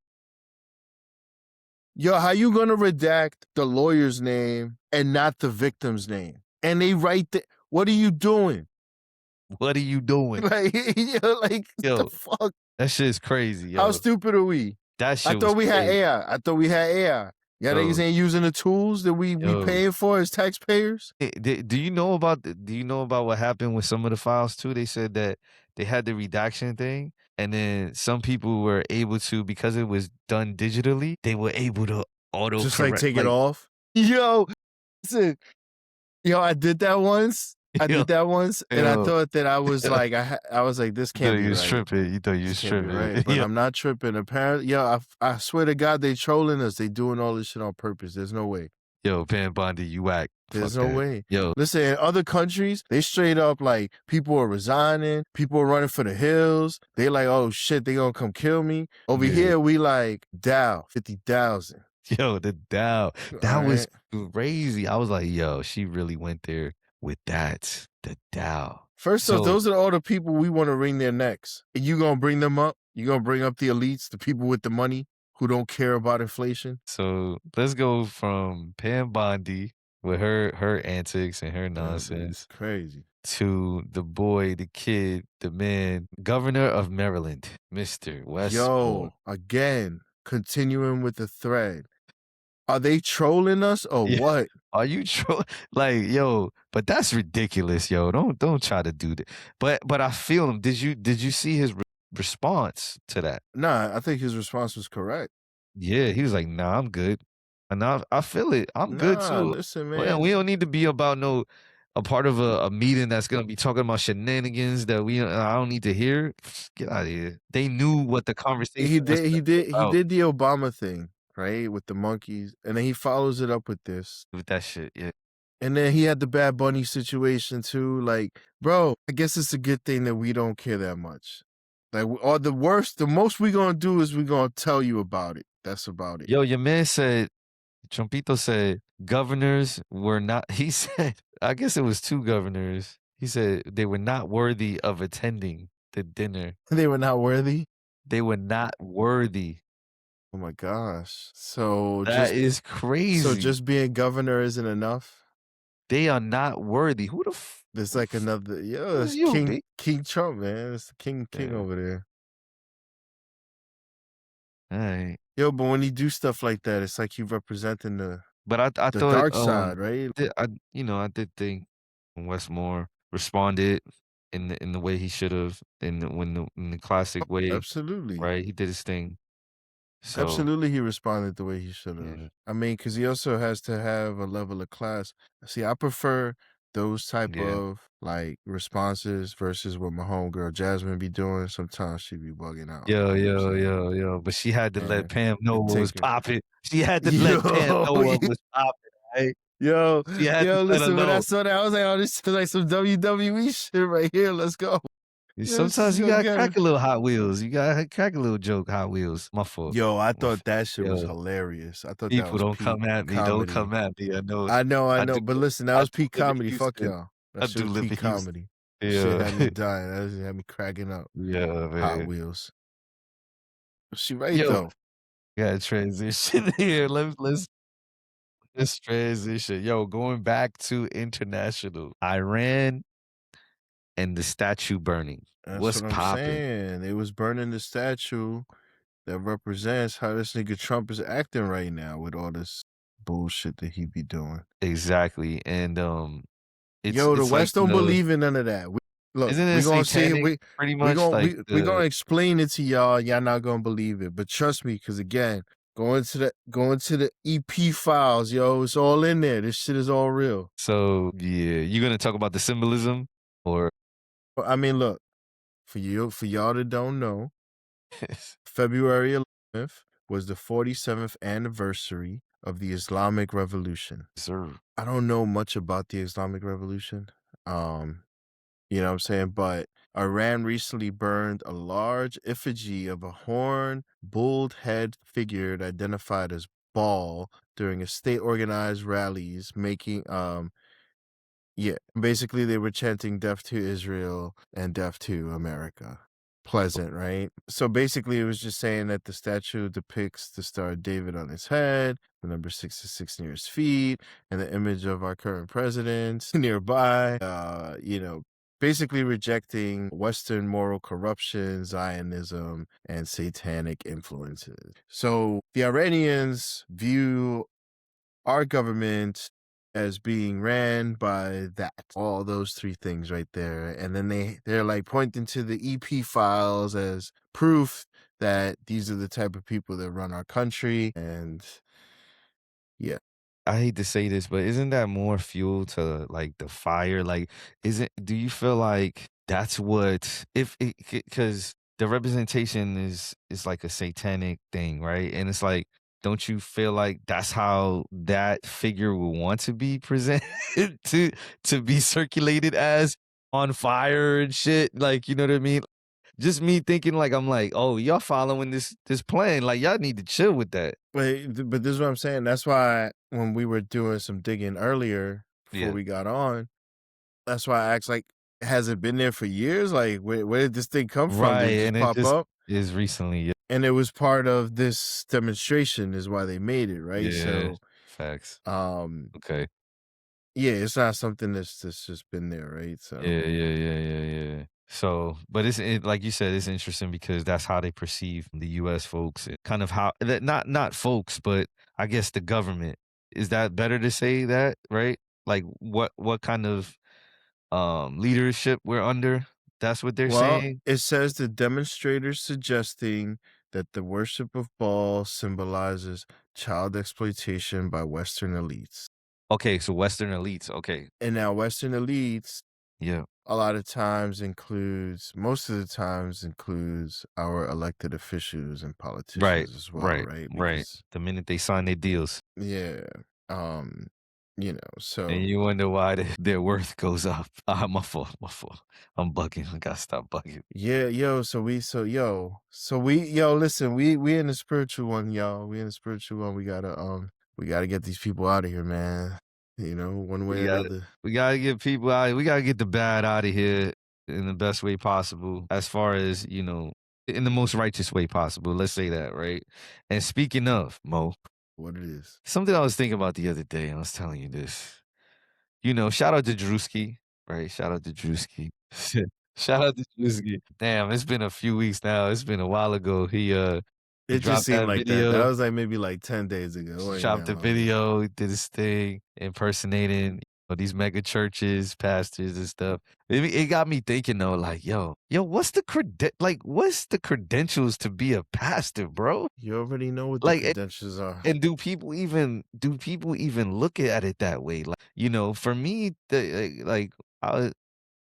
Yo, how you gonna redact the lawyer's name and not the victim's name? And they write the. What are you doing? What are you doing? Like, yo, like the Yo, fuck? that shit's crazy, How yo. stupid are we? That I shit was thought we had crazy. AI. I thought we had AI. Y'all niggas Yo, ain't using the tools that we yo. paying for as taxpayers. Do you know about what happened with some of the files too? They said that they had the redaction thing, and then some people were able to, because it was done digitally, they were able to auto Just like correct. take it off. Yo, listen. Yo, I did that once. Yo, And I yo, thought that I was yo. like, I was like, this You thought can't be you was right. tripping. You thought you This was can't be right. tripping. But Yo, I'm not tripping. Apparently, yo, I swear to God, they trolling us. They doing all this shit on purpose. There's no way. yo, Pam Bondi, you whack. There's Fuck no that. way. Yo, Listen, in other countries, they straight up like people are resigning, people are running for the hills. They like, oh shit, they gonna come kill me. Over yeah. here, we like Dow 50,000. Yo, the Dow. That All was right. crazy. I was like, yo, she really went there with that. The Dow. First off, So those are all the people we want to wring their necks. And you gonna bring them up? You gonna bring up the elites, the people with the money who don't care about inflation? So let's go from Pam Bondi with her antics and her Yeah, nonsense crazy. to the boy, the kid, the man, Governor of Maryland, Mr. Westmore. Yo, again, continuing with the thread. Are they trolling us or Yeah. what? Are you like, yo, but that's ridiculous, yo. Don't try to do that. But I feel him. Did you see his response to that? Nah, I think his response was correct. Yeah, he was like, "Nah, I'm good." And I feel it. I'm good Nah, too. listen, Well, man. we don't need to be about a part of a meeting that's gonna be talking about shenanigans that I don't need to hear. Get out of here. They knew what the conversation He was did gonna he be did he about did the Obama thing, right? With the monkeys. And then he follows it up with this. with that shit. Yeah. And then he had the Bad Bunny situation too. Like, bro, I guess it's a good thing that we don't care that much. Like, or the most we gonna do is we gonna tell you about it. That's about it. Yo, your man said, Trumpito said, governors were not. He said, I guess it was two governors. He said they were not worthy of attending the dinner. They were not worthy. They were not worthy. Oh my gosh. So That is crazy. just being governor isn't enough. They are not worthy. Who the There's like another Who's it's you, King B? King Trump, man. It's the King Yeah. over there. Alright. Yo, but when he do stuff like that, it's like he representing the But I the thought, dark side, right? I did think Westmore responded in the way he should have in the classic way, Absolutely. right? He did his thing. So, Absolutely, he responded the way he should have. yeah. I mean, because he also has to have a level of class. See, I prefer those type Yeah. of like responses versus what my homegirl Jasmine be doing. Sometimes she be bugging out. Yo, You know what I'm yo, saying? yo, yo. But she had to let And Pam know it what was take it. popping. She had to let Pam know what was popping, right? Yo, She had to let her listen, when I know. saw that, I was like, oh, this is like some WWE shit right here. Let's go. Sometimes you go gotta get crack her. a little Hot Wheels. You gotta crack a little joke, Hot Wheels. My fault. Yo, I My thought that fault. shit was Yo, hilarious. I thought that people was don't peak come at me. Don't comedy. come at me. I know. I I know. do. But listen, that I was do peak live in comedy. Fuck Houston. y'all. I That shit do was live peak in Houston. comedy. Shit Yeah. had me dying. That shit had me cracking up. Yeah, Hot man. Wheels. She right Yo, though. gotta transition here. Let's transition. Yo, going back to international. Iran and the statue burning. That's What's what I'm popping? saying. They was burning the statue that represents how this nigga Trump is acting right now with all this bullshit that he be doing. Exactly. And Yo, the it's like West don't believe in none of that. Look, isn't we it gonna say satanic pretty much like we the gonna explain it to y'all. Y'all not gonna believe it, but trust me, because again, going to the EP files, yo, it's all in there. This shit is all real. so yeah, you gonna talk about the symbolism or But I mean, look, for y'all that don't know, February 11th was the 47th anniversary of the Islamic Revolution. sir. I don't know much about the Islamic Revolution. You know what I'm saying? But Iran recently burned a large effigy of a horned, bulled head figure identified as Baal during a state organized rallies making yeah, basically they were chanting death to Israel and death to America. Pleasant, right? So basically it was just saying that the statue depicts the Star of David on his head, the number 66 near his feet, and the image of our current president nearby. Basically rejecting Western moral corruption, Zionism, and satanic influences. So the Iranians view our government as being ran by all those three things right there. And then they're like pointing to the EP files as proof that these are the type of people that run our country. And yeah. I hate to say this, but isn't that more fuel to like the fire? Like, do you feel like that's what, if it, because the representation is like a satanic thing, right? And it's like, don't you feel like that's how that figure will want to be presented to be circulated as on fire and shit? Like, you know what I mean? Just me thinking like, I'm like, oh, y'all following this plan. Like, y'all need to chill with that. But this is what I'm saying. That's why when we were doing some digging earlier before Yeah. we got on, that's why I asked, like, has it been there for years? Like, where did this thing come from? Right. Did it just And it pop just up? is recently. Yeah. And it was part of this demonstration is why they made it, right? Yeah. So, Facts. um, Okay. yeah, it's not something that's just been there, right? So, Yeah. So, but like you said, it's interesting because that's how they perceive the U.S. folks, and kind of how that not folks, but I guess the government. Is that better to say that, right? Like what kind of leadership we're under? That's what they're well, saying. it says the demonstrators suggesting that the worship of Baal symbolizes child exploitation by Western elites. Okay, so Western elites. Okay, And now Western elites yeah, a lot of times most of the times includes our elected officials and right, politicians as well, right, right? right. Because The minute they sign their deals, yeah, um, and so you wonder why their worth goes up. Ah, my fault, my fault. I'm bugging. I gotta stop bugging. yeah, listen, we in the spiritual one, y'all. We in the spiritual one. We gotta get these people out of here, man. One way We or gotta another. we gotta get people out. We gotta get the bad out of here in the best way possible, as far as in the most righteous way possible. Let's say that, right? And speaking of Mo, What it is. something I was thinking about the other day, and I was telling you this. Shout out to Drewski, right? Shout out to Drewski. Shout out to Drewski. Damn, it's been a few weeks now. It's been a while ago. He It just dropped seemed that like that. That video. was like maybe like 10 days ago. It ain't Dropped that the long ago. video, did his thing, impersonating these mega churches, pastors and stuff. It got me thinking though, like, yo, what's the what's the credentials to be a pastor, bro? You already know what the Like, credentials are. and do people even look at it that way? Like, for me,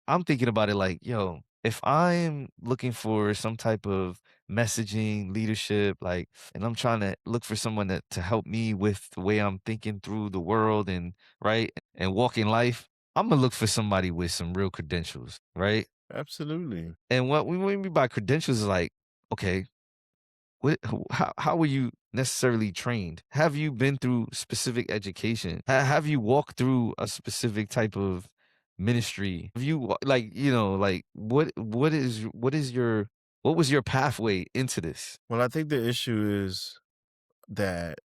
I'm thinking about it like, yo, if I'm looking for some type of messaging, leadership, like, and I'm trying to look for someone to help me with the way I'm thinking through the world and right and walking life, I'm gonna look for somebody with some real credentials, right? Absolutely. And what we mean by credentials is like, okay, how were you necessarily trained? Have you been through specific education? Have you walked through a specific type of ministry? Have you like what was your pathway into this? Well, I think the issue is that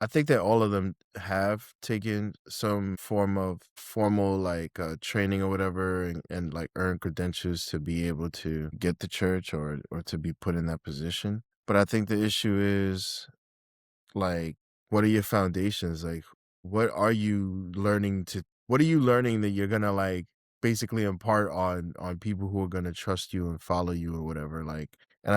I think that all of them have taken some form of formal like training or whatever and like earn credentials to be able to get the church or to be put in that position. But I think the issue is like what are your foundations? Like what are you learning that you're gonna like basically impart on people who are gonna trust you and follow you or whatever? Like and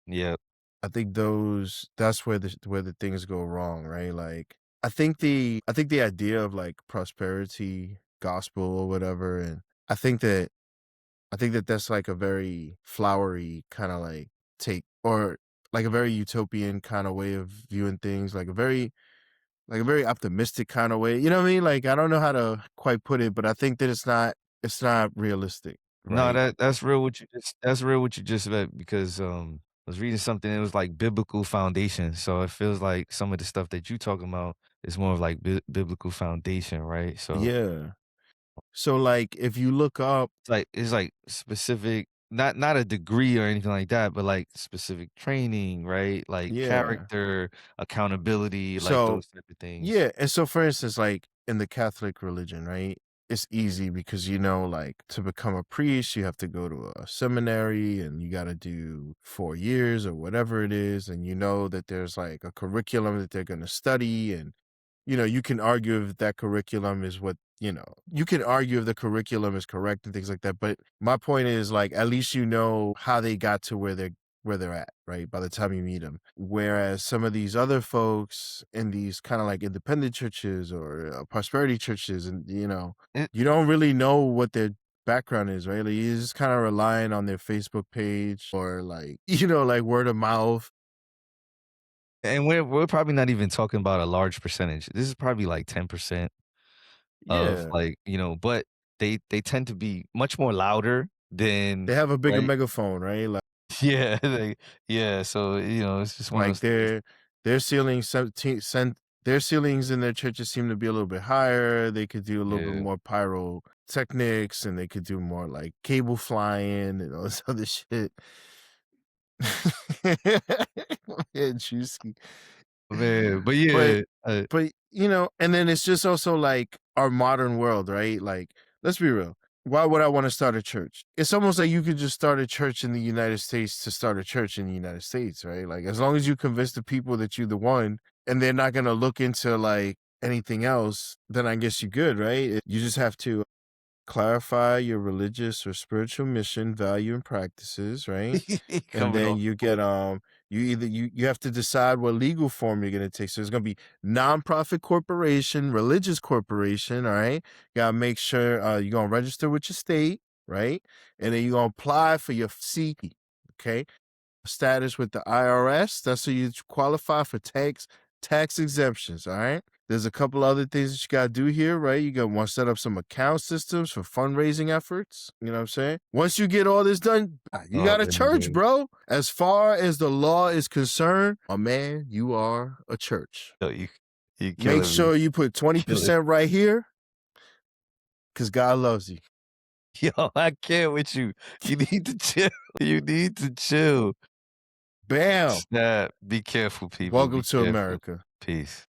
Yeah, I think that's where the things go wrong, right? Like I think the idea of like prosperity gospel or whatever, and I think that that's like a very flowery kind of like take or like a very utopian kind of way of viewing things, like a very optimistic kind of way. You know what I mean? Like I don't know how to quite put it, but I think that it's not realistic, no, right? that's real. What you just said because was reading something, it was like biblical foundation. So it feels like some of the stuff that you talking about is more of like biblical foundation, right? So Yeah. So, like, if you look up it's like specific, not a degree or anything like that, but like specific training, right? Like yeah. character, accountability, like So those type of things. yeah, and so for instance, like in the Catholic religion, right? It's easy because like to become a priest, you have to go to a seminary and you got to do 4 years or whatever it is, and that there's like a curriculum that they're going to study, and you can argue if that curriculum is you can argue if the curriculum is correct and things like that. But my point is, like, at least you know how they got to where they're at, right? By the time you meet them. Whereas some of these other folks in these kind of like independent churches or prosperity churches, and And, you don't really know what their background is, right? Like, you're just kind of relying on their Facebook page or like, like word of mouth. and we're probably not even talking about a large percentage. This is probably like 10% of Yeah. like, but they tend to be much more louder than, They have a bigger right? megaphone, right? Yeah, yeah, so, it's just one of Like those things. their ceilings their ceilings in their churches seem to be a little bit higher. They could do a little bit Yeah. more pyrotechnics, and they could do more like cable flying and all this other shit. Yeah, juicy. Man, but But yeah, and then it's just also like our modern world, right? Like, let's be real. Why would I want to start a church? It's almost like you could just start a church in the United States to start a church in the United States, right? Like, as long as you convince the people that you're the one and they're not going to look into like anything else, then I guess you're good, right? You just have to clarify your religious or spiritual mission, value, and practices, right? And coming then off you the get boat. you have to decide what legal form you're gonna take. So it's gonna be nonprofit corporation, religious corporation, all right? You gotta make sure you're gonna register with your state, right? And then you're gonna apply for your C, okay? Status with the IRS. That's so you qualify for tax exemptions. All right. There's a couple other things that you gotta do here, right? You gotta want to set up some account systems for fundraising efforts. You know what I'm saying? Once you get all this done, you Oh, got a church, man. bro. As far as the law is concerned, oh man, you are a church. Yo, you Make killing me. sure you put Killing 20% right here, because God loves you. Yo, I can't with you. You need to chill. You need to chill. Bam. Snap. Be careful, people. Welcome Be to careful. America. Peace.